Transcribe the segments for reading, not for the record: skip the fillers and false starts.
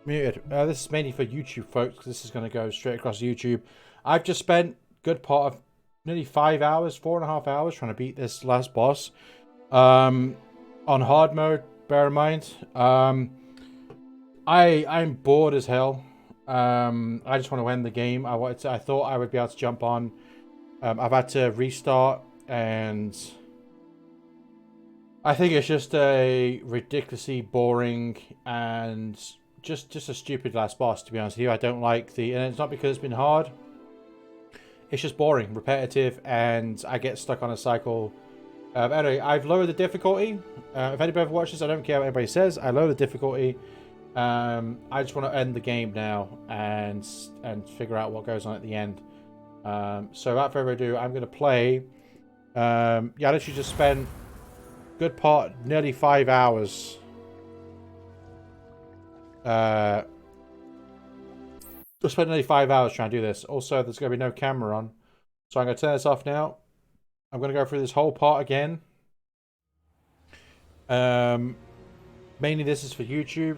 Muted. This is mainly for YouTube folks. This is going to go straight across YouTube. I've just spent good part of nearly 5 hours, 4.5 hours trying to beat this last boss. On hard mode, bear in mind. I'm bored as hell. I just want to end the game. I thought I would be able to jump on. I've had to restart, and I think it's just a ridiculously boring and just a stupid last boss, to be honest with you. I don't like and it's not because it's been hard. It's just boring, repetitive, and I get stuck on a cycle. Anyway, I've lowered the difficulty. If anybody ever watches, I don't care what anybody says. I lower the difficulty. I just want to end the game now and figure out what goes on at the end. So without further ado, I'm going to play. Yeah, I literally just spent good part, nearly 5 hours. Just spent nearly 5 hours trying to do this. Also, there's going to be no camera on, so I'm going to turn this off now. I'm going to go through this whole part again. Mainly this is for YouTube.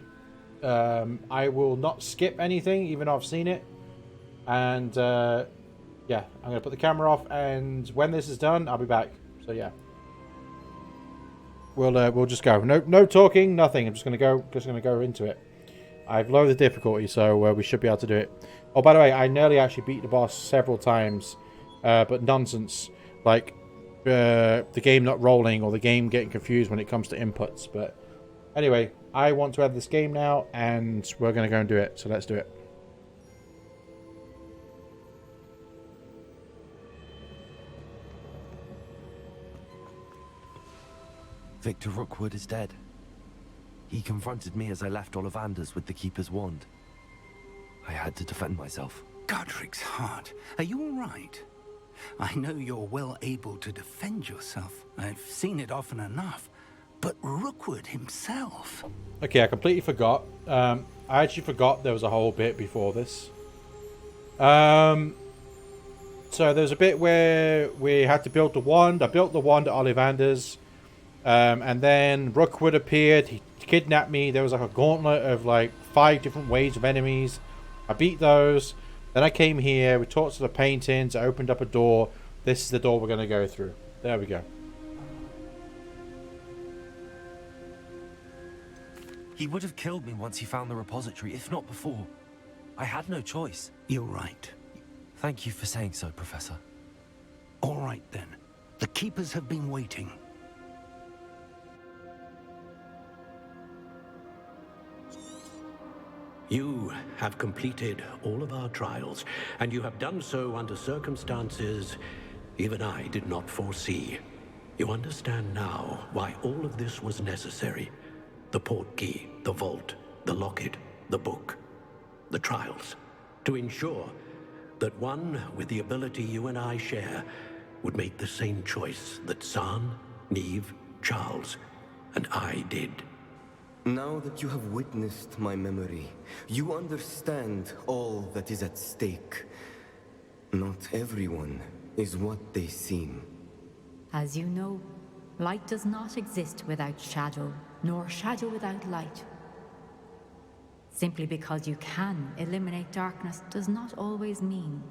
I will not skip anything, even though I've seen it. And yeah, I'm gonna put the camera off, and when this is done, I'll be back. So yeah, we'll just go. No talking, nothing. I'm just gonna go into it. I've lowered the difficulty, so we should be able to do it. Oh, by the way, I nearly actually beat the boss several times, but nonsense. Like the game not rolling or the game getting confused when it comes to inputs. But anyway, I want to end this game now, and we're gonna go and do it. So let's do it. Victor Rookwood is dead. He confronted me as I left Ollivander's with the Keeper's wand. I had to defend myself. Godric's heart. Are you all right? I know you're well able to defend yourself. I've seen it often enough. But Rookwood himself... Okay, I completely forgot. I actually forgot there was a whole bit before this. So there's a bit where we had to build the wand. I built the wand at Ollivander's. And then Rookwood appeared. He kidnapped me. There was like a gauntlet of like 5 different waves of enemies. I beat those. Then I came here. We talked to the paintings. I opened up a door. This is the door we're going to go through. There we go. He would have killed me once he found the repository, if not before. I had no choice. You're right. Thank you for saying so, Professor. All right then. The Keepers have been waiting. You have completed all of our trials, and you have done so under circumstances even I did not foresee. You understand now why all of this was necessary. The portkey, the vault, the locket, the book, the trials. To ensure that one with the ability you and I share would make the same choice that San, Neve, Charles, and I did. Now that you have witnessed my memory, you understand all that is at stake. Not everyone is what they seem. As you know, light does not exist without shadow, nor shadow without light. Simply because you can eliminate darkness does not always mean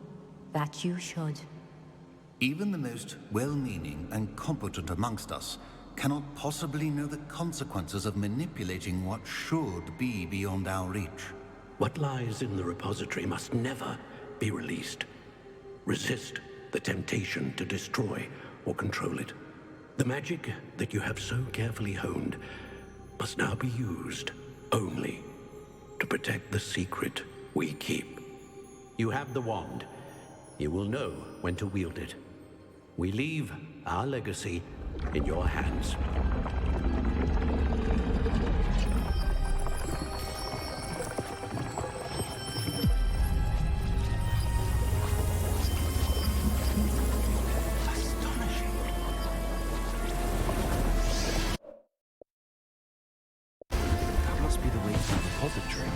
that you should. Even the most well-meaning and competent amongst us cannot possibly know the consequences of manipulating what should be beyond our reach. What lies in the repository must never be released. Resist the temptation to destroy or control it. The magic that you have so carefully honed must now be used only to protect the secret we keep. You have the wand. You will know when to wield it. We leave our legacy in your hands. Astonishing. That must be the way to the repository.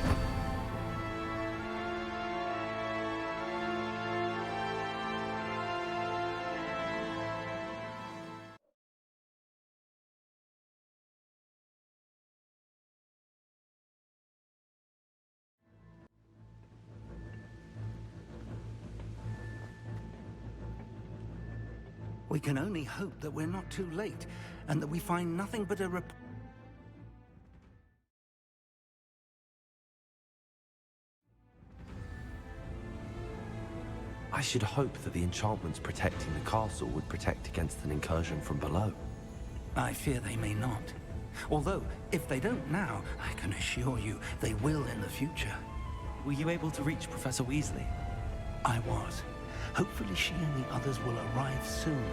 We can only hope that we're not too late, and that we find nothing but a I should hope that the enchantments protecting the castle would protect against an incursion from below. I fear they may not. Although, if they don't now, I can assure you they will in the future. Were you able to reach Professor Weasley? I was. Hopefully she and the others will arrive soon.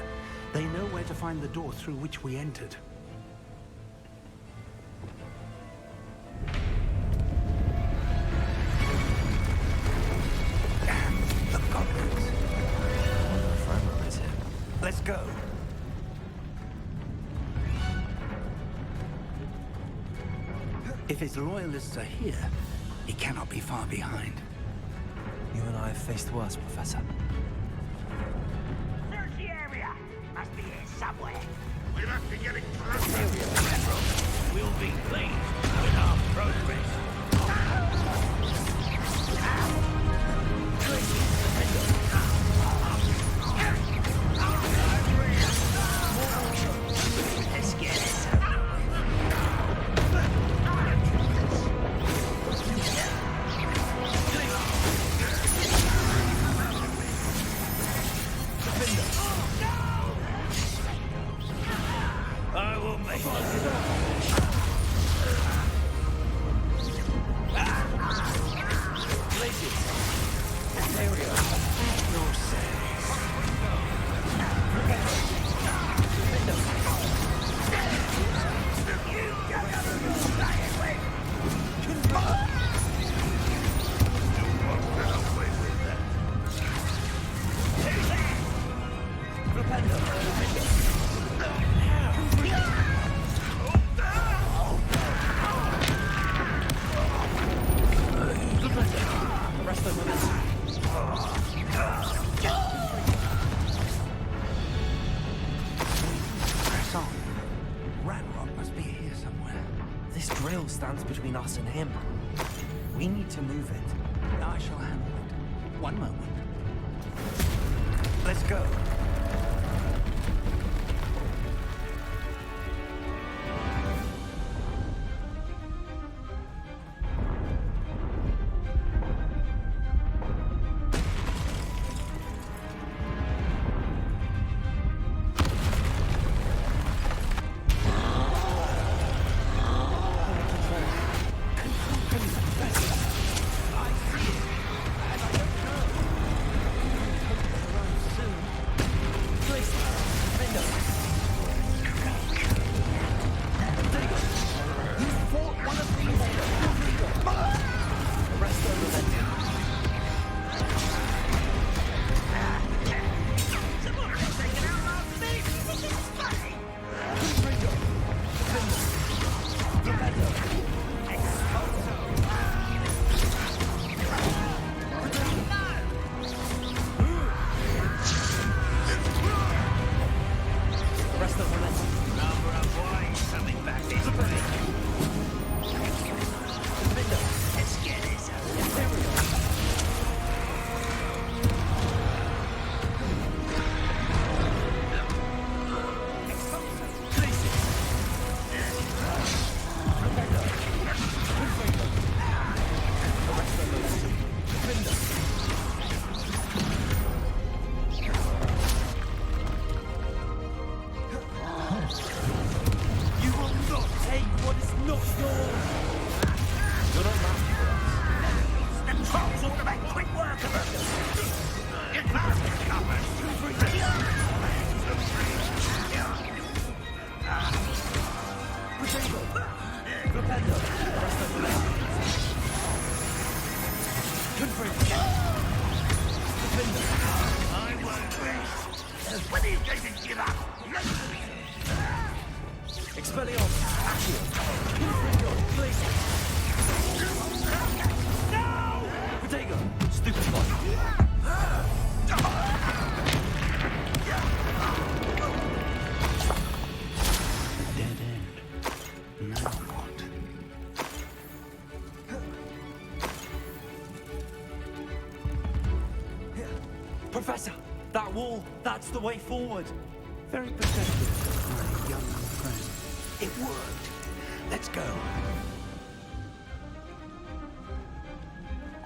They know where to find the door through which we entered. The goblins. I wonder if Ranrock is here. Let's go. If his loyalists are here, he cannot be far behind. You and I have faced worse, Professor. Search the area! Must be here somewhere. We must be getting closer. We'll be pleased with our progress. Let's get it. I will make Press on. Ranrock must be here somewhere. This drill stands between us and him. We need to move it. I shall handle it. One moment. Let's go. Professor, that wall, that's the way forward. Very perceptive, my young friend. It worked. Let's go.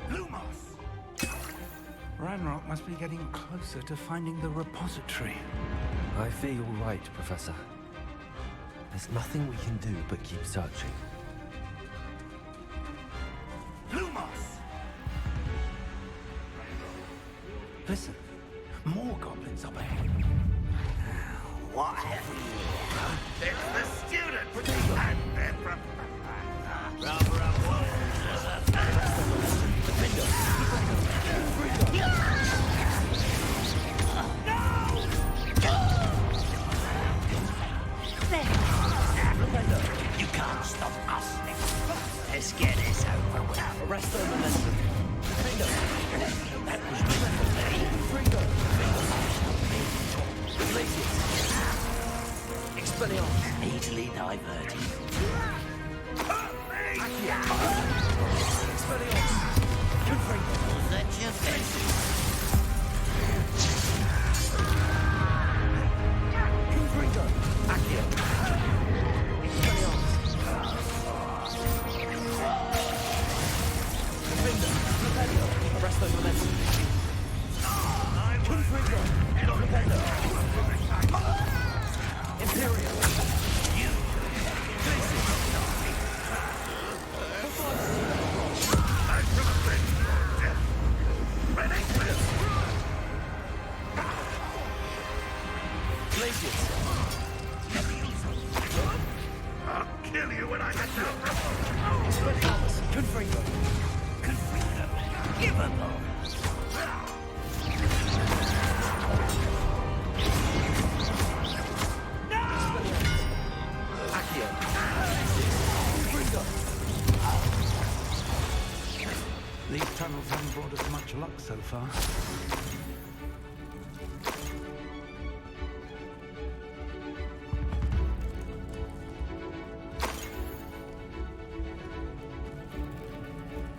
Lumos! Ranrock must be getting closer to finding the repository. I fear you're right, Professor. There's nothing we can do but keep searching. Lumos! Listen, more goblins up ahead. What have you? It's the students and their You can't stop us. Let's get this over with. Arrest them and listen. That was beautiful, Expelliarmus! easily diverted. Was that your best? Confringo! Accio! Expelliarmus! Defender! Repelio! Arresto momentum! Confringo! Repelio! Imperial! I'll kill you when I get down. Confringo! Give up. Accio! Confringo! These tunnels haven't brought us much luck so far.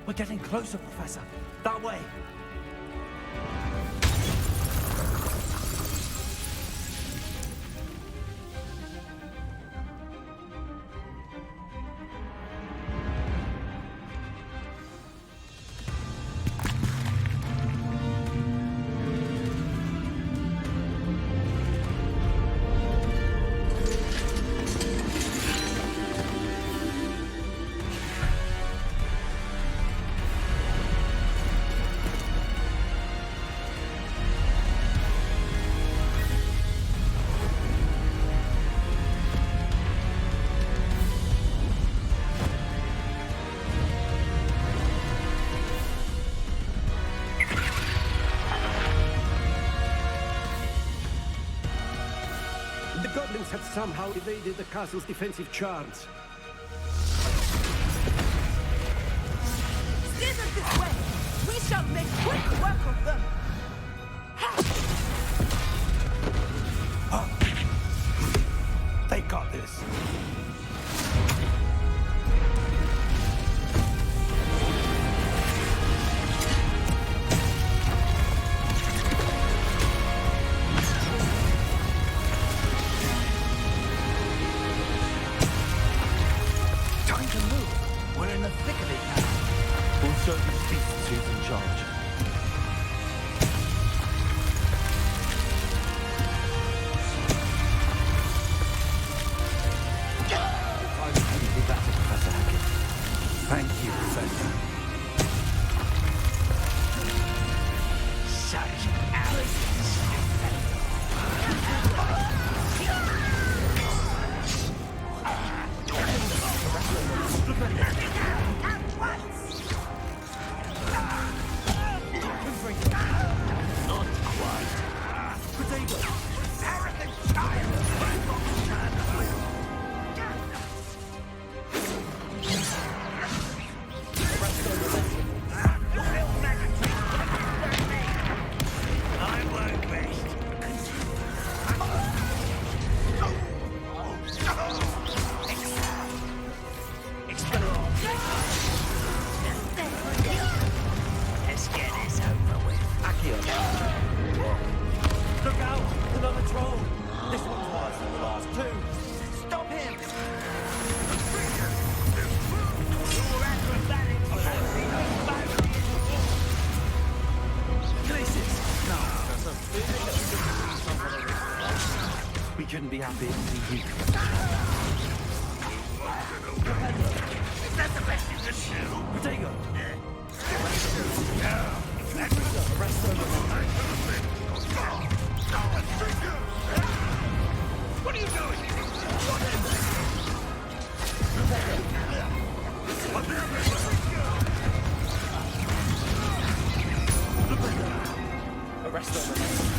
We're getting closer, Professor. That way. The goblins have somehow evaded the castle's defensive charms. Steer them this way! We shall make quick work of them! They got this. Time to move. We're in the thick of it now. We'll show these beasts who's in charge. couldn't be happier to see you. Is that the best you can do? Potato! Arrest them. What are you doing? Arrest them.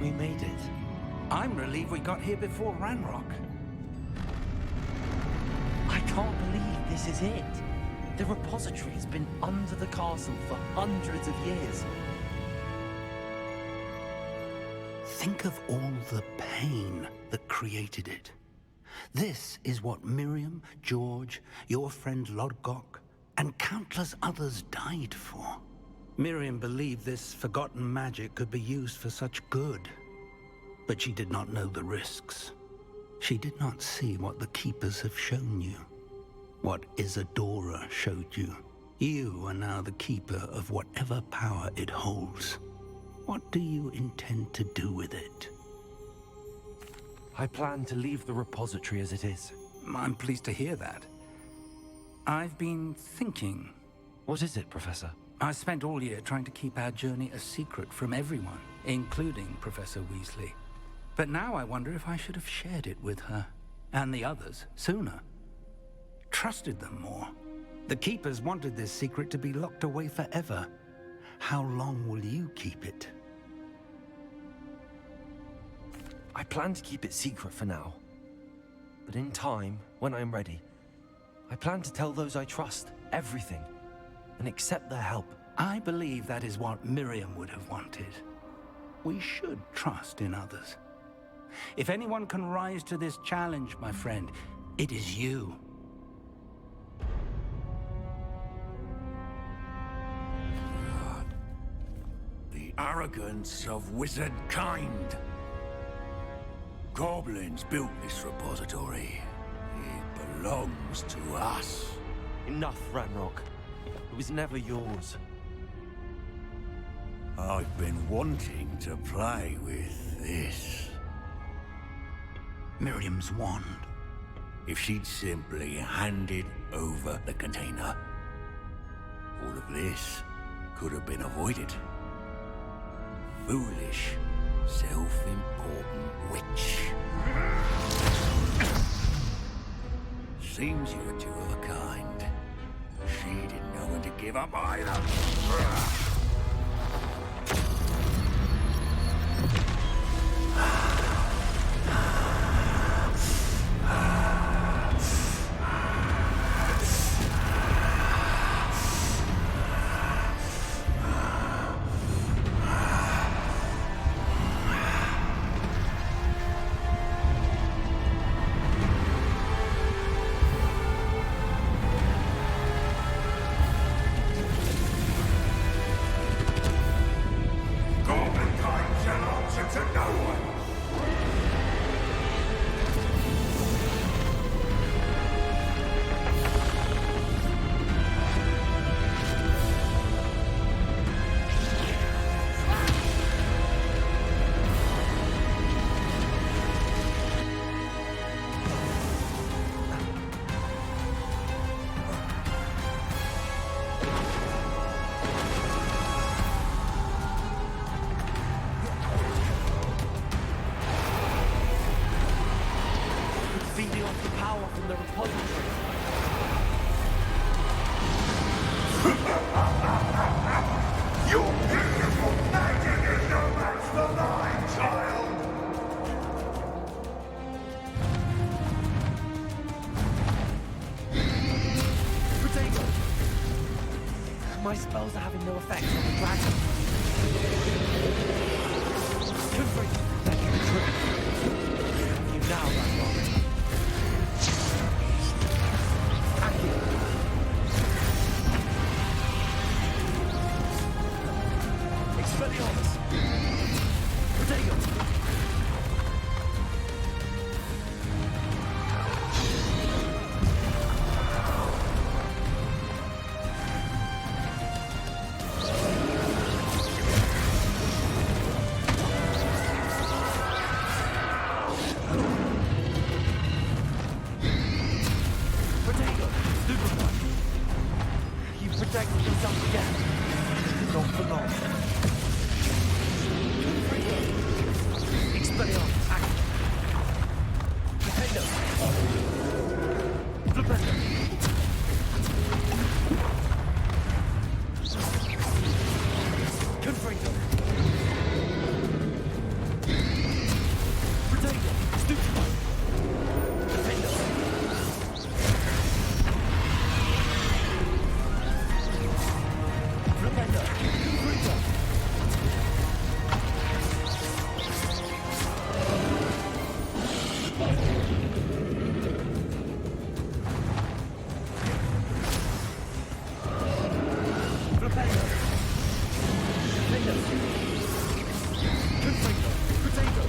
We made it. I'm relieved we got here before Ranrock. I can't believe this is it. The repository has been under the castle for hundreds of years. Think of all the pain that created it. This is what Miriam, George, your friend Lodgok, and countless others died for. Miriam believed this forgotten magic could be used for such good, but she did not know the risks. She did not see what the Keepers have shown you, what Isadora showed you. You are now the Keeper of whatever power it holds. What do you intend to do with it? I plan to leave the repository as it is. I'm pleased to hear that. I've been thinking. What is it, Professor? I spent all year trying to keep our journey a secret from everyone, including Professor Weasley. But now I wonder if I should have shared it with her, and the others, sooner. Trusted them more. The Keepers wanted this secret to be locked away forever. How long will you keep it? I plan to keep it secret for now. But in time, when I'm ready, I plan to tell those I trust everything and accept their help. I believe that is what Miriam would have wanted. We should trust in others. If anyone can rise to this challenge, my friend, it is you. arrogance of wizard kind. Goblins built this repository. It belongs to us. Enough, Ranrock. It was never yours. I've been wanting to play with this. Miriam's wand. If she'd simply handed over the container, all of this could have been avoided. Foolish, self-important witch. Seems you're two of a kind. She didn't know when to give up either. Feeding off the power from the repository. Your beautiful magic is no match for mine, child! Potato! My spells are having no effect on the dragon. Good for you. Thank you. You now, Ranrock. Expelliarmus! Potato! Potato! Stupefy! You protected yourself again. Not for long. Expelliarmus, act. Potato. Flipendo. Confringo. Potato. Stupefy. Potato. Flipendo. Confringo.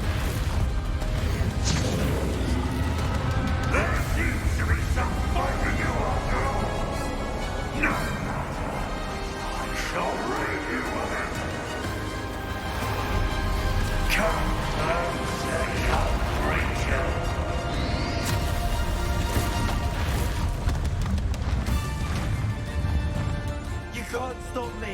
There seems to be some fight in you after all. No! I shall rid you of it! Come closer, young creature! You can't stop me.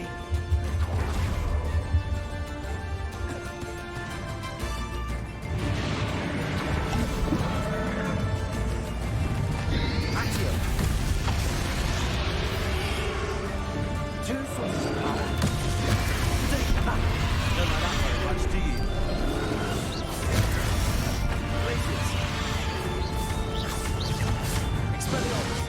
Accio. Two sources of power. Take them back. Don't like that very much, do you? Places. Expelliarmus.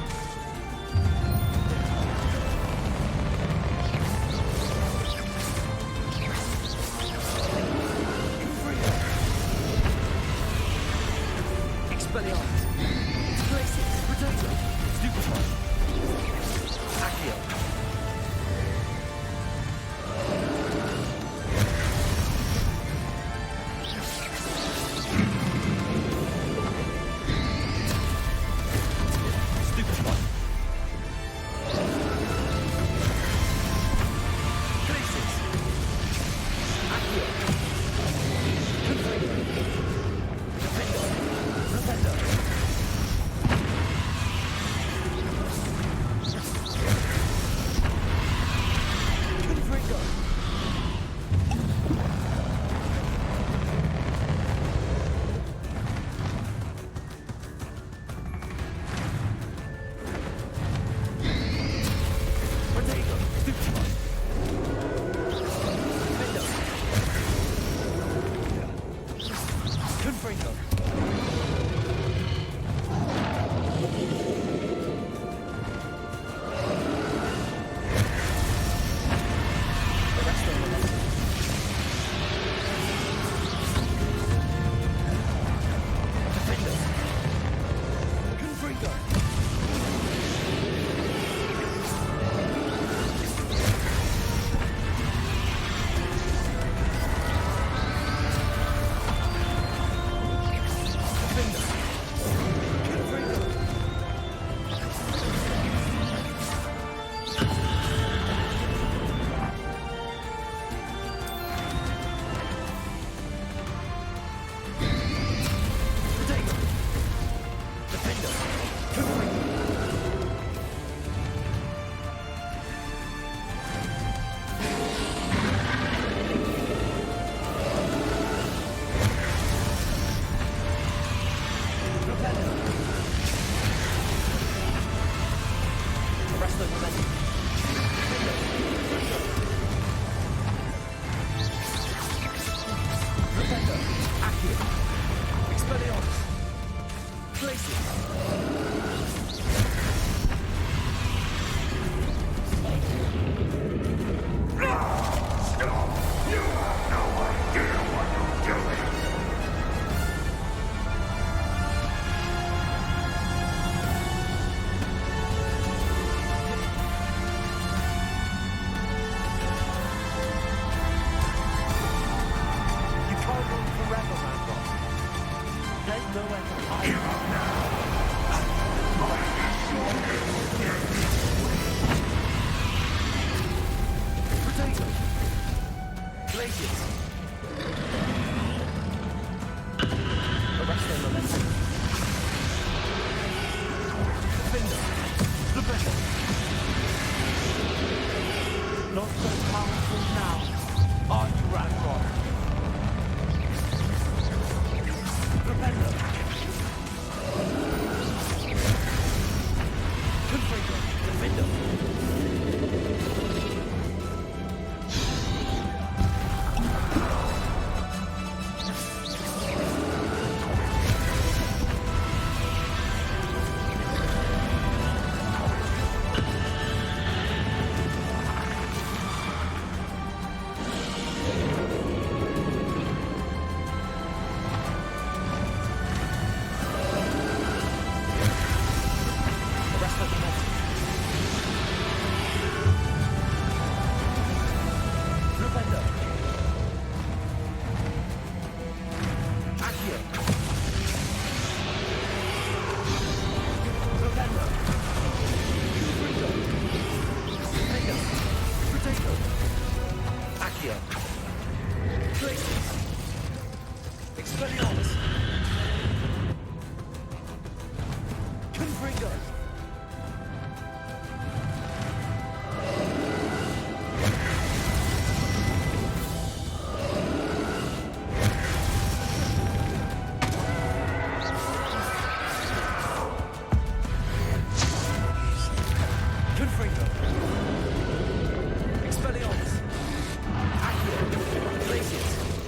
Arresto momentum. Rependo. Accio. Expelliarmus. Glacius.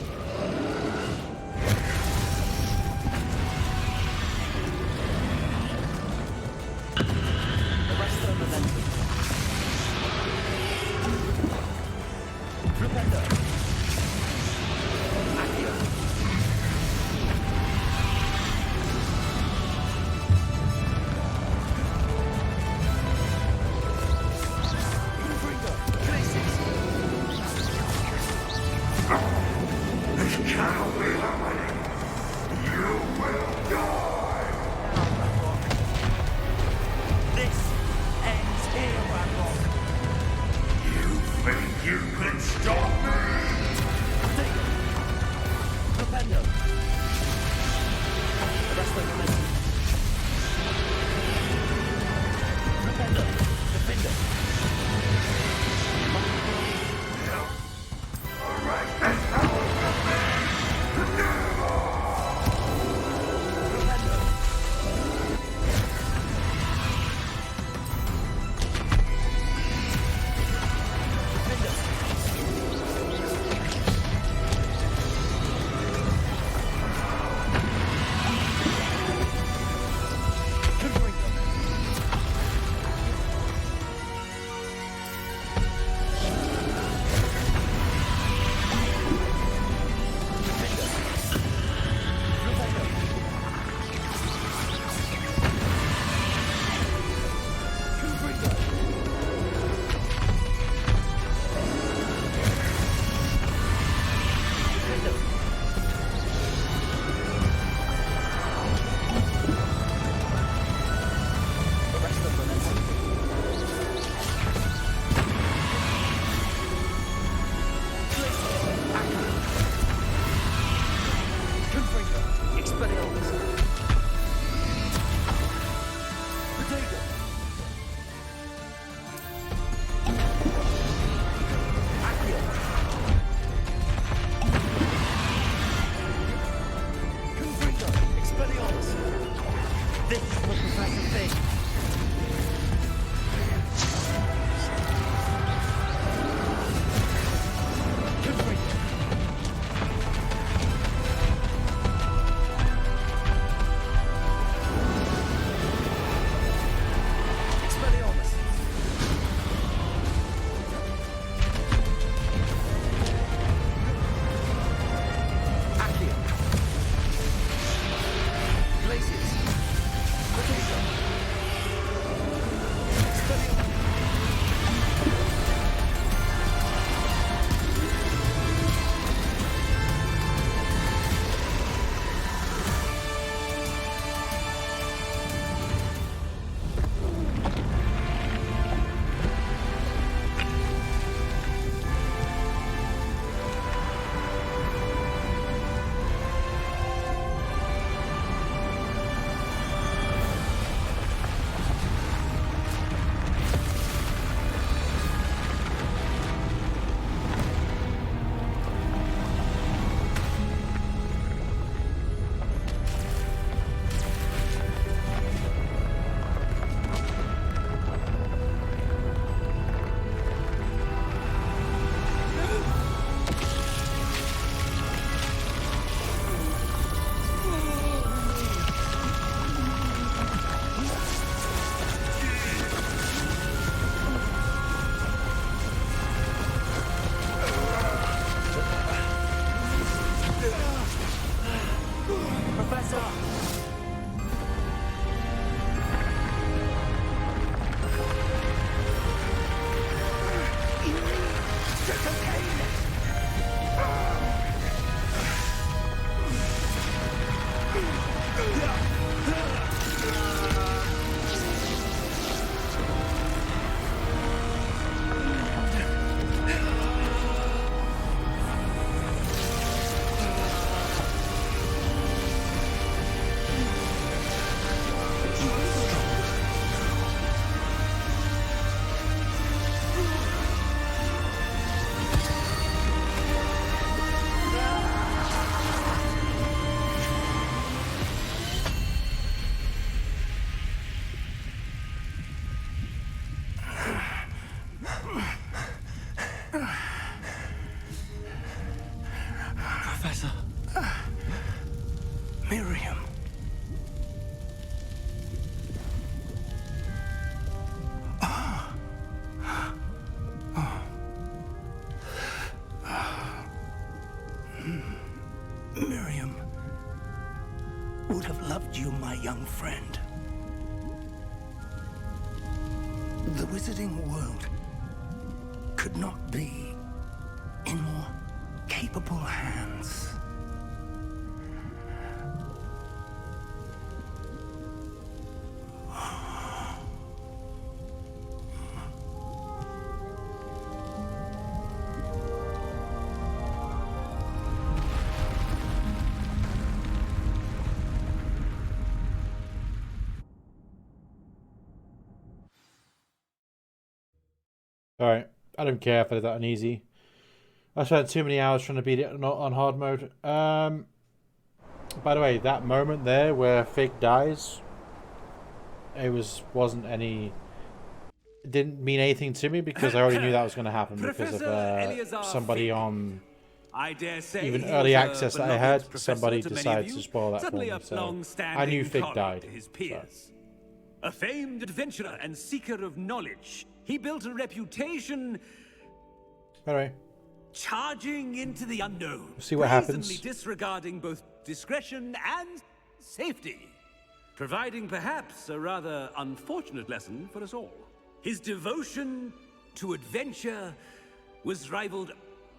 young friend. The wizarding world could not be in more capable hands. Alright, I don't care if I did that on easy. I spent too many hours trying to beat it on hard mode. By the way, that moment there where Fig dies, it wasn't any... It didn't mean anything to me because I already knew that was going to happen because of somebody on even early access that I had. Somebody decided to spoil that for me, so I knew Fig died. So. A famed adventurer and seeker of knowledge, he built a reputation. Anyway, charging into the unknown. See what happens. Disregarding both discretion and safety, providing perhaps a rather unfortunate lesson for us all. His devotion to adventure was rivaled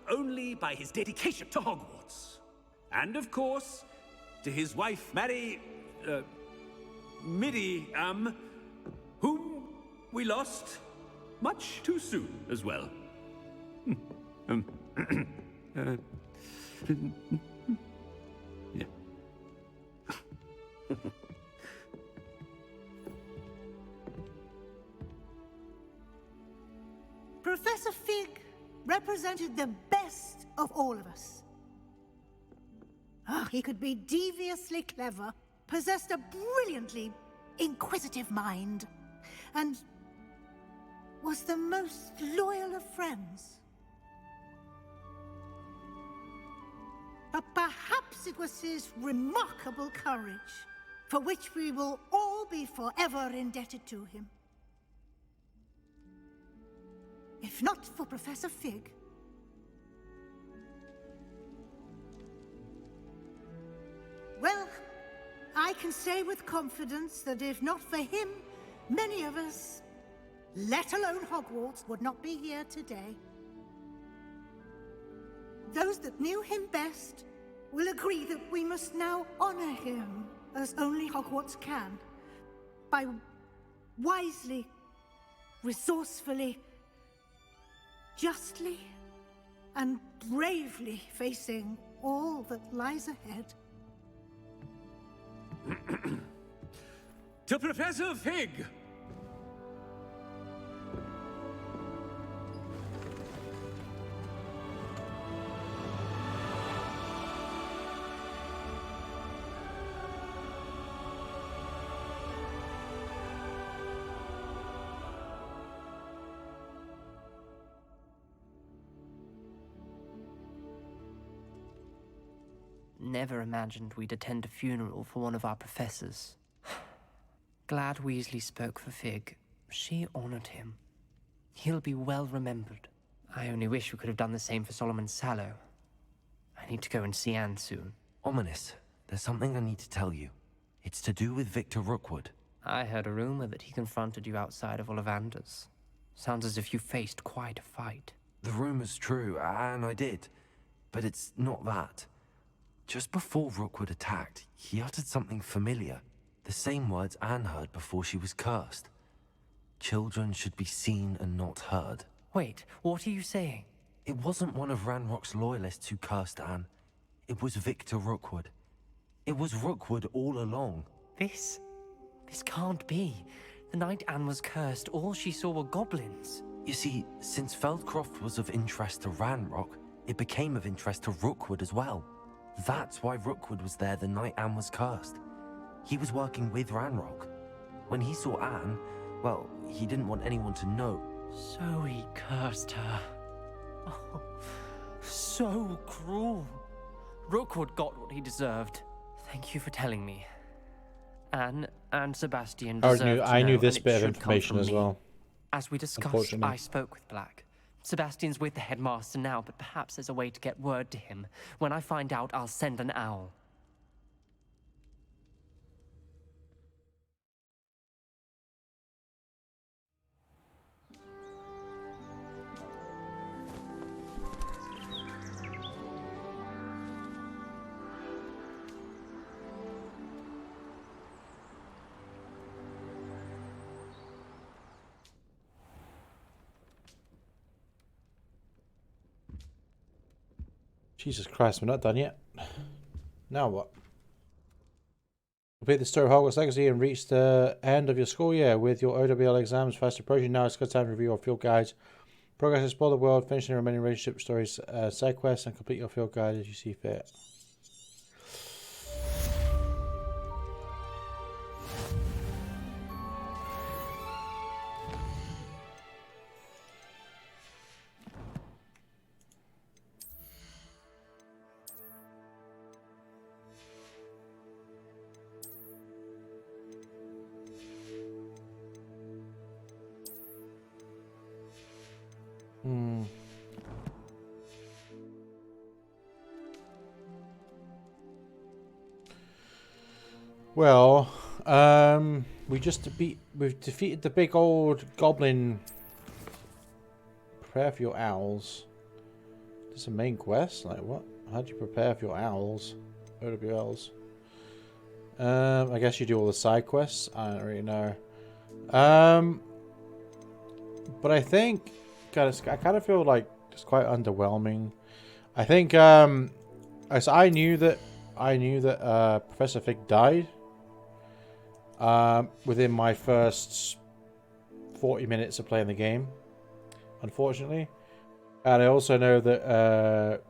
only by his dedication to Hogwarts, and of course, to his wife, Miriam, whom we lost much too soon as well. Yeah. Professor Fig represented the best of all of us. He could be deviously clever, possessed a brilliantly inquisitive mind, and was the most loyal of friends. But perhaps it was his remarkable courage, for which we will all be forever indebted to him. If not for Professor Fig, well, I can say with confidence that if not for him, many of us, let alone Hogwarts, would not be here today. Those that knew him best will agree that we must now honor him as only Hogwarts can, by wisely, resourcefully, justly, and bravely facing all that lies ahead. To Professor Fig! Never imagined we'd attend a funeral for one of our professors. Glad Weasley spoke for Fig. She honored him. He'll be well remembered. I only wish we could have done the same for Solomon Sallow. I need to go and see Anne soon. Ominous, there's something I need to tell you. It's to do with Victor Rookwood. I heard a rumor that he confronted you outside of Ollivander's. Sounds as if you faced quite a fight. The rumor's true, and I did. But it's not that. Just before Rookwood attacked, he uttered something familiar. The same words Anne heard before she was cursed. Children should be seen and not heard. Wait, what are you saying? It wasn't one of Ranrock's loyalists who cursed Anne. It was Victor Rookwood. It was Rookwood all along. This can't be. The night Anne was cursed, all she saw were goblins. You see, since Feldcroft was of interest to Ranrock, it became of interest to Rookwood as well. That's why Rookwood was there the night Anne was cursed. He was working with Ranrock. When he saw Anne, well, he didn't want anyone to know. So he cursed her. Oh, so cruel. Rookwood got what he deserved. Thank you for telling me. Anne and Sebastian deserved to know, I knew this and it bit of should come information from as me. well. As we discussed, I spoke with Black. Sebastian's with the headmaster now, but perhaps there's a way to get word to him. When I find out, I'll send an owl. Jesus Christ, we're not done yet. Now what? Complete the story of Hogwarts Legacy and reach the end of your school year with your OWL exams fast approaching. Now it's good time to review your field guides. Progress, explore the world, finish the remaining relationship stories, side quests, and complete your field guide as you see fit. Well, we've defeated the big old goblin. Prepare for your owls. This is a main quest? Like what? How do you prepare for your owls? OWLs. I guess you do all the side quests. I don't really know. But I think, God, I kind of feel like it's quite underwhelming. I think, so I knew that Professor Fig died. Within my first 40 minutes of playing the game, unfortunately. And I also know that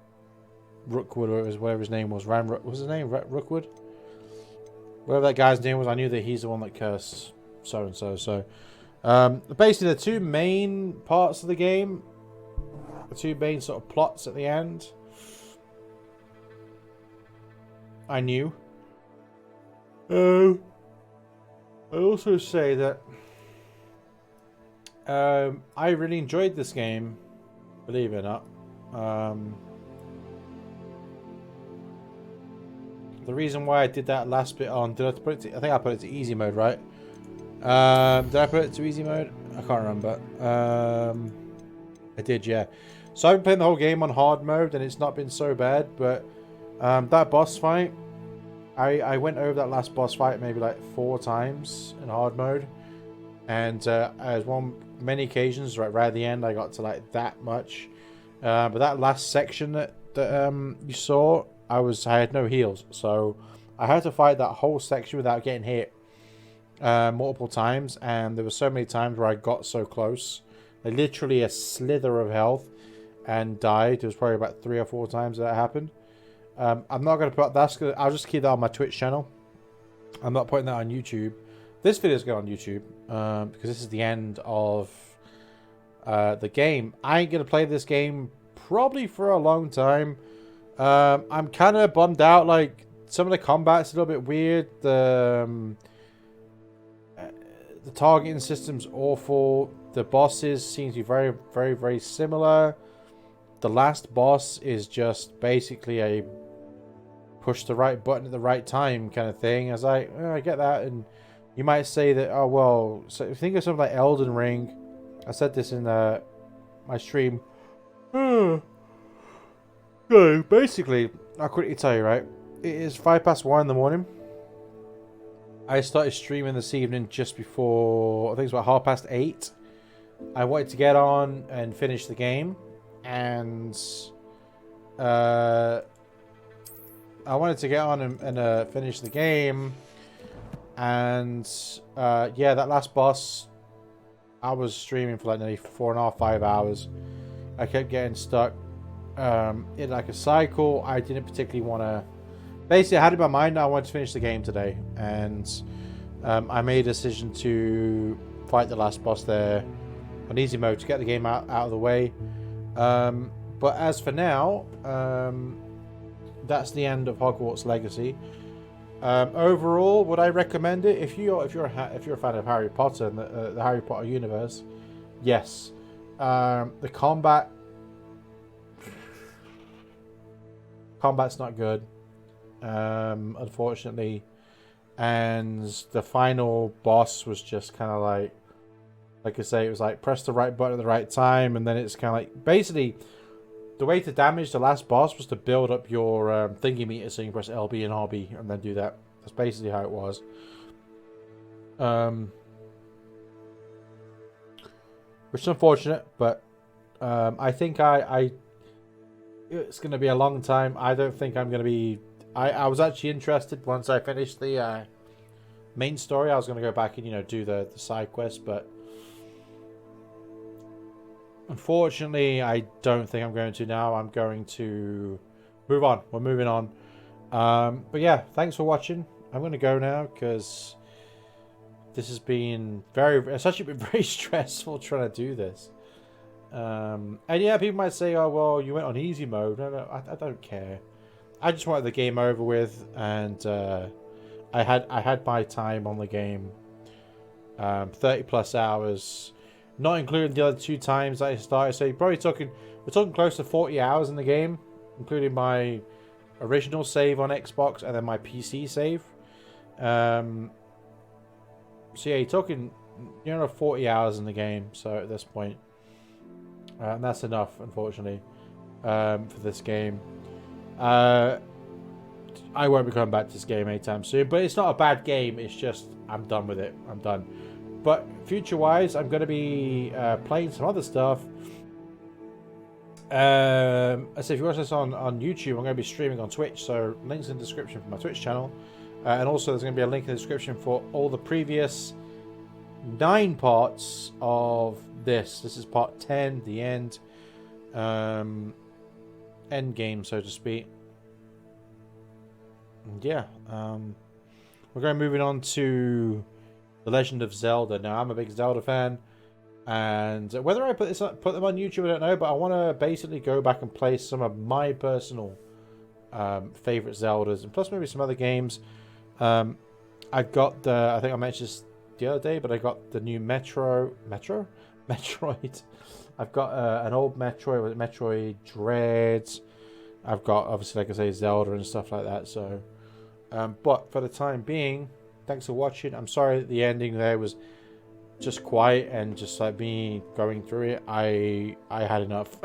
Rookwood, or whatever his name was, what was his name? Rookwood? Whatever that guy's name was, I knew that he's the one that cursed so-and-so. So, basically the two main parts of the game, the two main sort of plots at the end, I knew. I also say that I really enjoyed this game, believe it or not. The reason why I did that last bit on, I think I put it to easy mode, right? Did I put it to easy mode? I can't remember. I did, yeah. So I've been playing the whole game on hard mode, and it's not been so bad. But that boss fight, I went over that last boss fight maybe like 4 times in hard mode, and as many occasions right at the end I got to like that much. But that last section that you saw, I had no heals, so I had to fight that whole section without getting hit multiple times, and there were so many times where I got so close, like literally a slither of health, and died. There was probably about 3 or 4 times that happened. I'm not going to put I'll just keep that on my Twitch channel. I'm not putting that on YouTube. This video is going on YouTube because this is the end of the game. I ain't going to play this game probably for a long time. I'm kind of bummed out. Like, some of the combat's a little bit weird. The targeting system's awful. The bosses seem to be very, very, very similar. The last boss is just basically a push the right button at the right time kind of thing. I was like, oh, I get that. And you might say that, oh, well, so think of something like Elden Ring. I said this in my stream. So basically, I'll quickly tell you, right? It is 1:05 in the morning. I started streaming this evening just before, I think it's about 8:30. I wanted to get on and finish the game. And I wanted to get on and finish the game. And yeah, that last boss, I was streaming for like nearly 4.5, 5 hours. I kept getting stuck in like a cycle. I didn't particularly want to. Basically, I had in my mind I wanted to finish the game today, and I made a decision to fight the last boss there on easy mode to get the game out of the way. But as for now, that's the end of Hogwarts Legacy. Overall, would I recommend it? If you're a fan of Harry Potter and the Harry Potter universe, yes. The combat's not good, unfortunately, and the final boss was just kind of like I say, it was like press the right button at the right time, and then it's kind of like basically the way to damage the last boss was to build up your thingy meter, so you can press LB and RB and then do that. That's basically how it was. Which is unfortunate, but I think it's going to be a long time. I don't think I'm going to be... I was actually interested once I finished the main story. I was going to go back and, you know, do the side quest, but unfortunately, I don't think I'm going to now. I'm going to move on. We're moving on. But yeah, thanks for watching. I'm going to go now because this has been it's actually been very stressful trying to do this. And yeah, people might say, oh, well, you went on easy mode. No, I don't care. I just wanted the game over with, and I had my time on the game, 30 plus hours, not including the other 2 times that I started. So we're talking close to 40 hours in the game, including my original save on Xbox and then my PC save. So yeah, you're talking 40 hours in the game. So at this point, and that's enough, unfortunately, for this game. I won't be coming back to this game anytime soon, but it's not a bad game. It's just I'm done with it. I'm done. But future-wise, I'm going to be playing some other stuff. I say if you watch this on YouTube, I'm going to be streaming on Twitch, so links in the description for my Twitch channel. And also there's going to be a link in the description for all the previous 9 parts of this. This is part 10, the end. End game, so to speak. And yeah, we're going moving on to The Legend of Zelda. Now, I'm a big Zelda fan, and whether I put them on YouTube, I don't know, but I want to basically go back and play some of my personal favorite Zeldas, and plus maybe some other games. I got I think I mentioned this the other day, but I got the new Metroid. I've got an old Metroid with Metroid Dread. I've got, obviously, like I say, Zelda and stuff like that. So, but for the time being, thanks for watching. I'm sorry that the ending there was just quiet and just like me going through it. I had enough.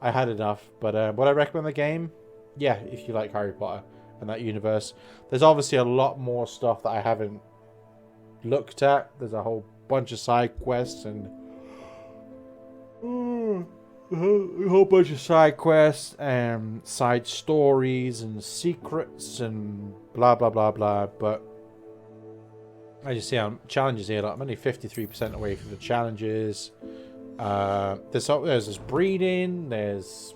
I had enough. But would I recommend the game? Yeah, if you like Harry Potter and that universe. There's obviously a lot more stuff that I haven't looked at. There's a whole bunch of side quests and a whole bunch of side quests and side stories and secrets and blah blah blah blah. But as you see, challenges here. Like I'm only 53% away from the challenges. There's this breeding. There's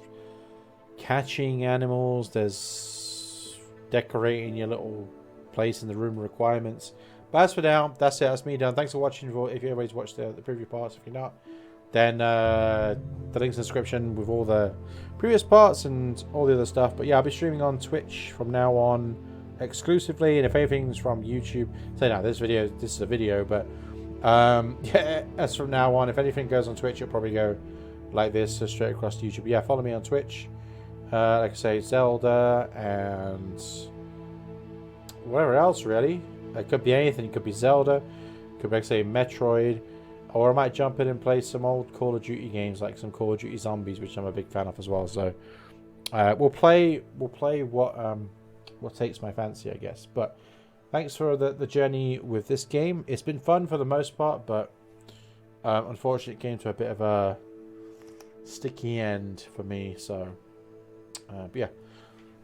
catching animals. There's decorating your little place in the room requirements. But as for now, that's it. That's me done. Thanks for watching. If you always watched the preview parts, if you're not, then the link's in the description with all the previous parts and all the other stuff. But yeah, I'll be streaming on Twitch from now on exclusively, and if anything's from YouTube, say now this is a video, but yeah, as from now on, if anything goes on Twitch, it'll probably go like this, so straight across to YouTube. But yeah, follow me on Twitch. Like I say, Zelda and whatever else really. It could be anything. It could be Zelda. It could be, like I say, Metroid. Or I might jump in and play some old Call of Duty games, like some Call of Duty Zombies, which I'm a big fan of as well. So we'll play what takes my fancy, I guess. But thanks for the journey with this game. It's been fun for the most part, but unfortunately it came to a bit of a sticky end for me. So but yeah,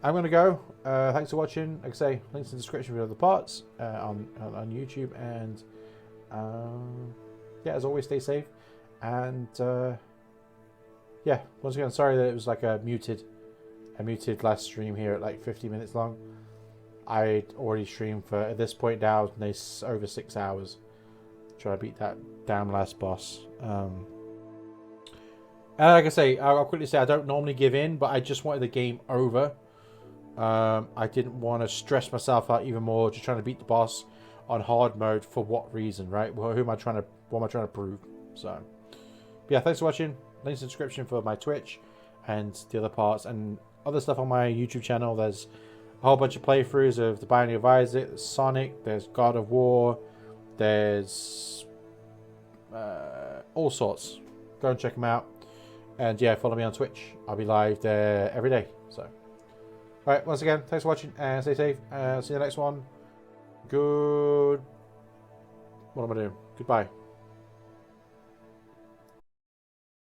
I'm gonna go. Thanks for watching. Like I say, links in the description for the other parts on YouTube, and yeah, as always, stay safe. And yeah, once again, sorry that it was like a muted last stream here at like 50 minutes long. I'd already streamed for, at this point now, over 6 hours. Trying to beat that damn last boss. And like I say, I'll quickly say I don't normally give in, but I just wanted the game over. I didn't want to stress myself out even more just trying to beat the boss on hard mode. For what reason, right? Well, what am I trying to prove? So yeah, thanks for watching. Links in the description for my Twitch and the other parts and other stuff on my YouTube channel. There's a whole bunch of playthroughs of The Binding of Isaac, there's Sonic, there's God of War, there's all sorts. Go and check them out. And yeah, follow me on Twitch. I'll be live there every day. So alright, once again, thanks for watching and stay safe. See you in the next one. What am I doing? Goodbye.